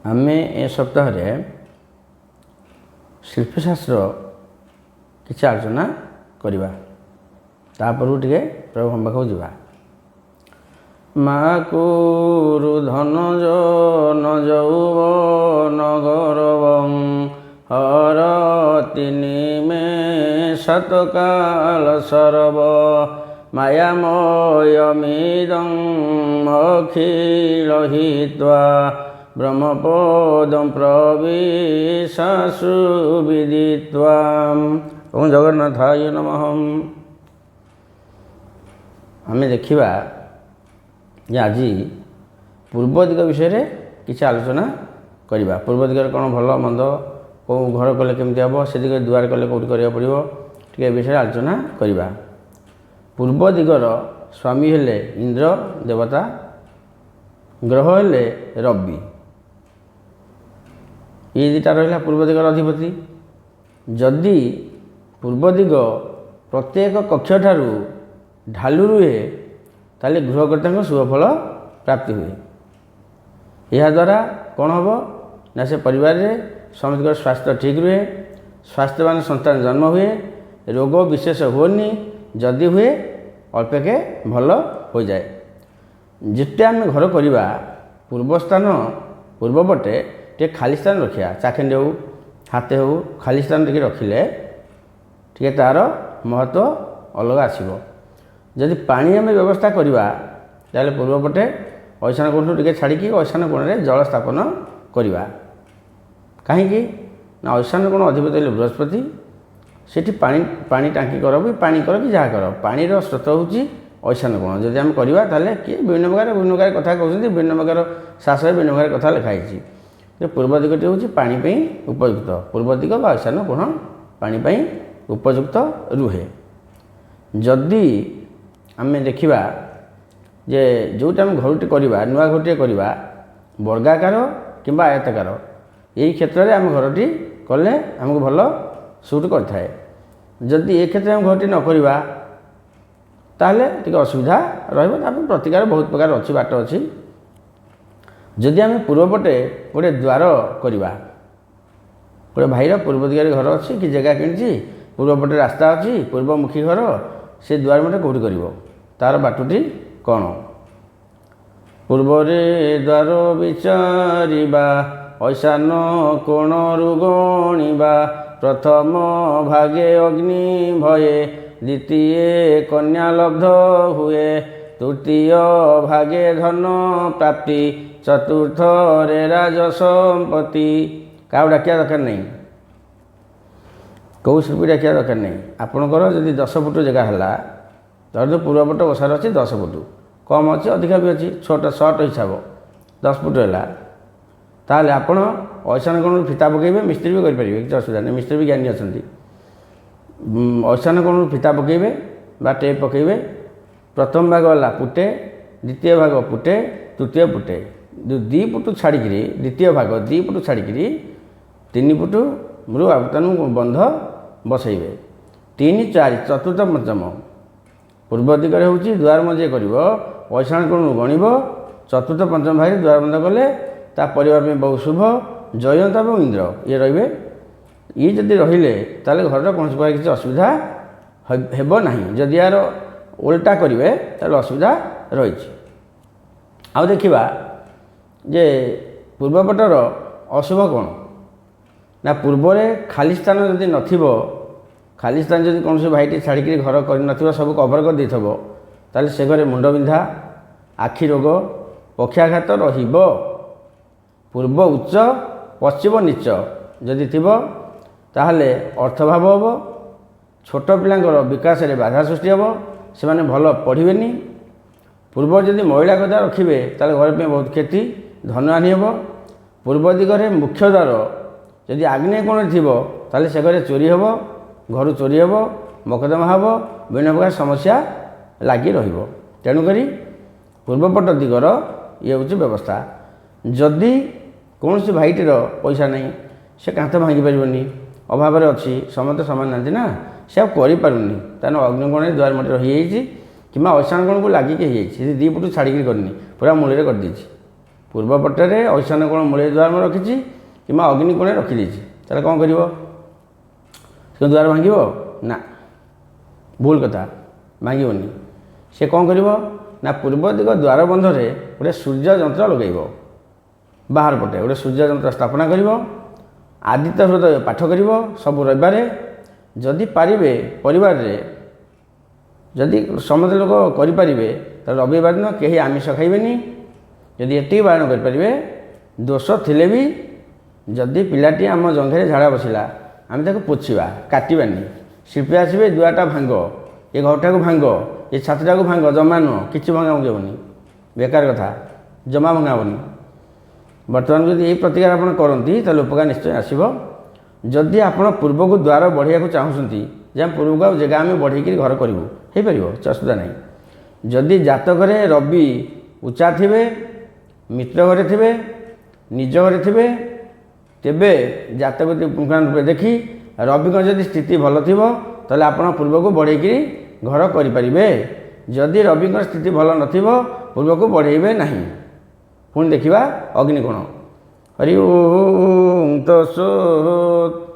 ଆମେ ଏ ସପ୍ତାହରେ ଶିଳ୍ପଶାସ୍ତ୍ର କିଛି ଆଲୋଚନା କରିବା। ତାପରକୁ ଟିକେ ପ୍ରଭୁଙ୍କ ପାଖକୁ ଯିବା। ମାକୁରୁ ଧନଜ ନ ଯୌବନ ଗୌରବଂ ହରତି ନିମେଷତକାଳ ସରବ ମାୟାମୟମିଦଂ ଅଖିଳ ହିତ୍ୱା ବ୍ରହ୍ମପଦଂ ପ୍ରବିଶାସୁ ବିଦିତ୍ୱା। ଓଁ ଜଗନ୍ନାଥାୟ ନମଃ। ଆମେ ଦେଖିବା ଯେ ଆଜି ପୂର୍ବ ଦିଗ ବିଷୟରେ କିଛି ଆଲୋଚନା କରିବା। ପୂର୍ବ ଦିଗରେ କ'ଣ ଭଲ ମନ୍ଦ, କେଉଁ ଘର କଲେ କେମିତି ହେବ, ସେ ଦିଗରେ ଦୁଆର କଲେ କେଉଁଠି କରିବାକୁ ପଡ଼ିବ, ଟିକେ ଏ ବିଷୟରେ ଆଲୋଚନା କରିବା। ପୂର୍ବ ଦିଗର ସ୍ୱାମୀ ହେଲେ ଇନ୍ଦ୍ର ଦେବତା, ଗ୍ରହ ହେଲେ ରବି। ଏଇ ଦୁଇଟା ରହିଲା ପୂର୍ବ ଦିଗର ଅଧିପତି। ଯଦି ପୂର୍ବ ଦିଗ ପ୍ରତ୍ୟେକ କକ୍ଷଠାରୁ ଢାଲୁ ରୁହେ ତାହେଲେ ଗୃହକର୍ତ୍ତାଙ୍କ ଶୁଭଫଳ ପ୍ରାପ୍ତି ହୁଏ। ଏହାଦ୍ୱାରା କ'ଣ ହେବ ନା ସେ ପରିବାରରେ ସମସ୍ତଙ୍କର ସ୍ୱାସ୍ଥ୍ୟ ଠିକ୍ ରୁହେ, ସ୍ୱାସ୍ଥ୍ୟବାନ ସନ୍ତାନ ଜନ୍ମ ହୁଏ, ରୋଗ ବିଶେଷ ହୁଏନି, ଯଦି ହୁଏ ଅଳ୍ପକେ ଭଲ ହୋଇଯାଏ। ଯେତେ ଆମେ ଘର କରିବା ପୂର୍ବ ସ୍ଥାନ ପୂର୍ବପଟେ ଟିକେ ଖାଲି ସ୍ଥାନ ରଖିବା, ଚାଖେଣ୍ଡେ ହେଉ ହାତେ ହେଉ ଖାଲି ସ୍ଥାନ ଟିକେ ରଖିଲେ ଟିକେ ତା'ର ମହତ୍ତ୍ୱ ଅଲଗା ଆସିବ। ଯଦି ପାଣି ଆମେ ବ୍ୟବସ୍ଥା କରିବା ତାହେଲେ ପୂର୍ବପଟେ ଐଶାନ କୋଣଠୁ ଟିକେ ଛାଡ଼ିକି ଐଶାନ କୋଣରେ ଜଳ ସ୍ଥାପନ କରିବା। କାହିଁକି ନା ଐଶାନ କୋଣ ଅଧିପତି ହେଲେ ବୃହସ୍ପତି। ସେଠି ପାଣି ଟାଙ୍କି କର ବି ପାଣି କର କି ଯାହା କର, ପାଣିର ସ୍ରୋତ ହେଉଛି ଐଶାନ କୋଣ। ଯଦି ଆମେ କରିବା ତାହେଲେ କିଏ ବିଭିନ୍ନ ପ୍ରକାର କଥା କହୁଛନ୍ତି, ବିଭିନ୍ନ ପ୍ରକାର ଶାସ୍ତ୍ରରେ ବିଭିନ୍ନ ପ୍ରକାର କଥା ଲେଖା ହେଇଛି। ପୂର୍ବ ଦିଗଟି ହେଉଛି ପାଣି ପାଇଁ ଉପଯୁକ୍ତ। ପୂର୍ବ ଦିଗ ବା ଈଶାନ କୋଣ ପାଣି ପାଇଁ ଉପଯୁକ୍ତ ରୁହେ। ଯଦି ଆମେ ଦେଖିବା ଯେ ଯେଉଁଟା ଆମେ ଘରଟି କରିବା, ନୂଆ ଘରଟିଏ କରିବା, ବର୍ଗାକାର କିମ୍ବା ଆୟତାକାର, ଏହି କ୍ଷେତ୍ରରେ ଆମେ ଘରଟି କଲେ ଆମକୁ ଭଲ ସୁଟ୍ କରିଥାଏ। ଯଦି ଏ କ୍ଷେତ୍ରରେ ଆମେ ଘରଟି ନ କରିବା ତାହେଲେ ଟିକେ ଅସୁବିଧା ରହିବ। ତାପରେ ପ୍ରତିକାର ବହୁତ ପ୍ରକାର ଅଛି, ବାଟ ଅଛି। ଯଦି ଆମେ ପୂର୍ବପଟେ ଗୋଟିଏ ଦ୍ୱାର କରିବା, ଗୋଟେ ଭାଇର ପୂର୍ବ ଦିଗରେ ଘର ଅଛି କି ଜାଗା କିଣିଛି, ପୂର୍ବପଟେ ରାସ୍ତା ଅଛି, ପୂର୍ବମୁଖୀ ଘର, ସେ ଦ୍ୱାର ମଟେ କେଉଁଠି କରିବ, ତା'ର ବାଟଟି କ'ଣ? ପୂର୍ବରେ ଦ୍ୱାର ବିଚାରିବା, ଐଶାନ କୋଣରୁ ଗଣିବା, ପ୍ରଥମ ଭାଗେ ଅଗ୍ନି ଭୟେ, ଦ୍ୱିତୀୟ କନ୍ୟା ଲବ୍ଧ ହୁଏ, ତୃତୀୟ ଭାଗେ ଧନ ପ୍ରାପ୍ତି, ଚତୁର୍ଥରେ ରାଜ ସମ୍ପତ୍ତି। କାହାକୁ ଡାକିବା ଦରକାର ନାହିଁ, କେଉଁ ଶିଳ୍ପୀ ଡାକିବା ଦରକାର ନାହିଁ। ଆପଣଙ୍କର ଯଦି 10 ଫୁଟ ଜାଗା ହେଲା, ଧରନ୍ତୁ ପୂର୍ବପଟ ଓସାର ଅଛି 10 ଫୁଟ, କମ୍ ଅଛି ଅଧିକା ବି ଅଛି, ସର୍ଟ ହିସାବ 10 ଫୁଟ ହେଲା, ତାହେଲେ ଆପଣ ଐଶାନ କୋଣରୁ ଫିତା ପକାଇବେ, ମିସ୍ତ୍ରୀ ବି କରିପାରିବେ, କିଛି ଅସୁବିଧା ନାହିଁ, ମିସ୍ତ୍ରୀ ବି ଜ୍ଞାନୀ ଅଛନ୍ତି। ଐଶାନ କୋଣରୁ ଫିତା ପକାଇବେ ବା ଟେପ୍ ପକାଇବେ। ପ୍ରଥମ ଭାଗ ହେଲା ପୁଟେ, ଦ୍ୱିତୀୟ ଭାଗ ପୁଟେ, ତୃତୀୟ ପୁଟେ, 2 ଫୁଟ ଛାଡ଼ିକିରି ଦ୍ୱିତୀୟ ଭାଗ 2 ଫୁଟ ଛାଡ଼ିକିରି 3 ଫୁଟରୁ ଆବର୍ତ୍ତନକୁ ବନ୍ଧ ବସାଇବେ। 3, 4, ଚତୁର୍ଥ ପଞ୍ଚମ ପୂର୍ବ ଦିଗରେ ହେଉଛି ଦୁଆର ମଝିରେ କରିବ, ଐଶାନ କୋଣରୁ ଗଣିବ, ଚତୁର୍ଥ ପଞ୍ଚମ ଭାଗରେ ଦୁଆର ବନ୍ଧ କଲେ ତା ପରିବାର ପାଇଁ ବହୁ ଶୁଭ। ଜୟନ୍ତ ଏବଂ ଇନ୍ଦ୍ର ଇଏ ରହିବେ। ଇଏ ଯଦି ରହିଲେ ତାହେଲେ ଘରର କୌଣସି ପ୍ରକାର କିଛି ଅସୁବିଧା ହେବ ନାହିଁ। ଯଦି ଏହାର ଓଲଟା କରିବେ ତାହେଲେ ଅସୁବିଧା ରହିଛି। ଆଉ ଦେଖିବା ଯେ ପୂର୍ବପଟର ଅଶୁଭ କ'ଣ ନା, ପୂର୍ବରେ ଖାଲି ସ୍ଥାନ ଯଦି ନଥିବ, ଖାଲି ସ୍ଥାନ ଯଦି କୌଣସି ଭାଇଟି ଛାଡ଼ିକିରି ଘର କରିନଥିବ, ସବୁ କଭର କରିଦେଇଥିବ, ତାହେଲେ ସେ ଘରେ ମୁଣ୍ଡବିନ୍ଧା, ଆଖି ରୋଗ, ପକ୍ଷାଘାତ ରହିବ। ପୂର୍ବ ଉଚ୍ଚ ପଶ୍ଚିମ ନିଚ ଯଦି ଥିବ ତାହେଲେ ଅର୍ଥଭାବ ହେବ, ଛୋଟ ପିଲାଙ୍କର ବିକାଶରେ ବାଧା ସୃଷ୍ଟି ହେବ, ସେମାନେ ଭଲ ପଢ଼ିବେନି। ପୂର୍ବ ଯଦି ମହିଳା କଥା ରଖିବେ ତାହେଲେ ଘର ପାଇଁ ବହୁତ କ୍ଷତି, ଧନହାନି ହେବ। ପୂର୍ବ ଦିଗରେ ମୁଖ୍ୟ ଦ୍ୱାର ଯଦି ଆଗ୍ନେୟ କୋଣରେ ଥିବ ତାହେଲେ ସେ ଘରେ ଚୋରି ହେବ, ଘରୁ ଚୋରି ହେବ, ମକଦ୍ଦମା ହେବ, ବିଭିନ୍ନ ପ୍ରକାର ସମସ୍ୟା ଲାଗି ରହିବ। ତେଣୁକରି ପୂର୍ବପଟ ଦିଗର ଇଏ ହେଉଛି ବ୍ୟବସ୍ଥା। ଯଦି କୌଣସି ଭାଇଟିର ପଇସା ନାହିଁ, ସେ କାନ୍ଥ ଭାଙ୍ଗି ପାରିବନି, ଅଭାବରେ ଅଛି, ସମସ୍ତେ ସମାନ ନାହାନ୍ତି ନା, ସେ ଆଉ କରିପାରୁନି, ତାହେଲେ ଅଗ୍ନିକୋଣରେ ଦୁଆର ମୁହଁରେ ରହିଯାଇଛି କିମ୍ବା ଐଶାନ କୋଣକୁ ଲାଗିକି ହେଇଯାଇଛି, ସେ 2 ଫୁଟ ଛାଡ଼ିକି କରିନି, ପୁରା ମୂଳରେ କରିଦେଇଛି। ପୂର୍ବ ପଟରେ ଐଶାନ୍ୟ କୋଣ ମୂଳେ ଦ୍ୱାର ମୁଁ ରଖିଛି କିମ୍ବା ଅଗ୍ନି କୋଣରେ ରଖିଦେଇଛି, ତାହେଲେ କ'ଣ କରିବ? ସେ ଦ୍ୱାର ଭାଙ୍ଗିବ ନା, ଭୁଲ କଥା, ଭାଙ୍ଗିବନି। ସେ କ'ଣ କରିବ ନା ପୂର୍ବ ଦିଗ ଦ୍ୱାର ବନ୍ଧରେ ଗୋଟେ ସୂର୍ଯ୍ୟ ଯନ୍ତ୍ର ଲଗାଇବ, ବାହାର ପଟେ ଗୋଟେ ସୂର୍ଯ୍ୟ ଯନ୍ତ୍ର ସ୍ଥାପନା କରିବ, ଆଦିତ୍ୟ ହୃଦୟ ପାଠ କରିବ ସବୁ ରବିବାରେ। ଯଦି ପାରିବେ ପରିବାରରେ ଯଦି ସମସ୍ତ ଲୋକ କରିପାରିବେ ତାହେଲେ ରବିବାର ଦିନ କେହି ଆମିଷ ଖାଇବେନି। ଯଦି ଏତିକି ବାରଣ କରିପାରିବେ, ଦୋଷ ଥିଲେ ବି ଯଦି ପିଲାଟି ଆମ ଜଙ୍ଘରେ ଝାଡ଼ା ବସିଲା ଆମେ ତାକୁ ପୋଛିବା, କାଟିବାନି। ଶିଳ୍ପୀ ଆସିବେ ଦୁଆରଟା ଭାଙ୍ଗ, ଏ ଘରଟାକୁ ଭାଙ୍ଗ, ଏ ଛାତଟାକୁ ଭାଙ୍ଗ, ଜମା ନୁହଁ, କିଛି ଭଙ୍ଗା ଭଙ୍ଗିବନି, ବେକାର କଥା, ଜମା ଭଙ୍ଗା ହେବନି। ବର୍ତ୍ତମାନ ଯଦି ଏଇ ପ୍ରତିକାର ଆପଣ କରନ୍ତି ତାହେଲେ ଉପକାର ନିଶ୍ଚୟ ଆସିବ। ଯଦି ଆପଣ ପୂର୍ବକୁ ଦ୍ୱାର ବଢ଼ିବାକୁ ଚାହୁଁଛନ୍ତି ଯେ ଆମେ ପୂର୍ବକୁ ଆଉ ଜାଗା ଆମେ ବଢ଼େଇକିରି ଘର କରିବୁ, ହେଇପାରିବ, କିଛି ଅସୁବିଧା ନାହିଁ। ଯଦି ଜାତକରେ ରବି ଉଚ୍ଚା ଥିବେ, ମିତ୍ର ଘରେ ଥିବେ, ନିଜ ଘରେ ଥିବେ, ତେବେ ଜାତକ ରୂପେ ଦେଖି ରବିଙ୍କ ଯଦି ସ୍ଥିତି ଭଲ ଥିବ ତାହେଲେ ଆପଣ ପୂର୍ବକୁ ବଢ଼େଇକିରି ଘର କରିପାରିବେ। ଯଦି ରବିଙ୍କର ସ୍ଥିତି ଭଲ ନଥିବ ପୂର୍ବକୁ ବଢ଼େଇବେ ନାହିଁ। ପୁଣି ଦେଖିବା ଅଗ୍ନିକୋଣ। ହରି ଓଁ ତତ୍ସତ୍।